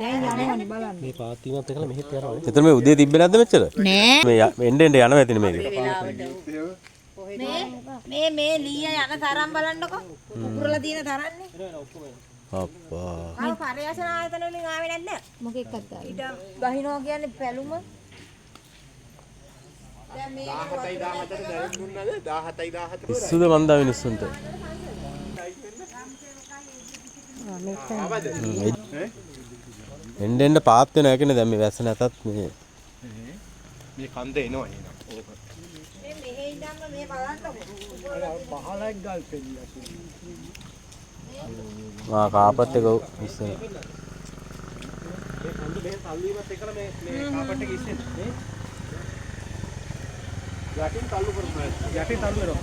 දැන් යනවනේ බලන්න. මේ පාත්තිමත් එකලා මෙහෙත් යනවා. එතන මේ උදේ තිබ්බේ නැද්ද මෙච්චර? නෑ. මේ එන්න එන්න යනවා ඇතිනේ මේක. මේ ලීය යන තරම් බලන්නකෝ. උකුරලා තියෙන තරන්නේ. අප්පා. ආව පරයාසන ආයතන වලින් ආවේ නැද්ද? මොකෙක්වත් ආවේ. ඊට ගහිනවා කියන්නේ පැලුම. දැන් මේ 17යි 17ට දැන් දුන්නද 17යි 17 ඉස්සුද මන්දා මිනිස්සුන්ට. එන්න එන්න පාත් වෙන එකනේ දැන් මේ වැස්ස නැතත් මේ කන්ද එනවා එහෙනම් ඕක මේ මෙහෙ ඉඳන්ම මේ බලන්නකො පහලක් ගල් පෙන්නලා ආ කාපට් එක ඉස්සෙන මේ කන්ද මෙහෙ තල්ලීමත් එක්කලා මේ කාපට් එක ඉස්සෙන්නේ නේ යටින් තල්ලු කරනවා යටින් තල්ලු කරනවා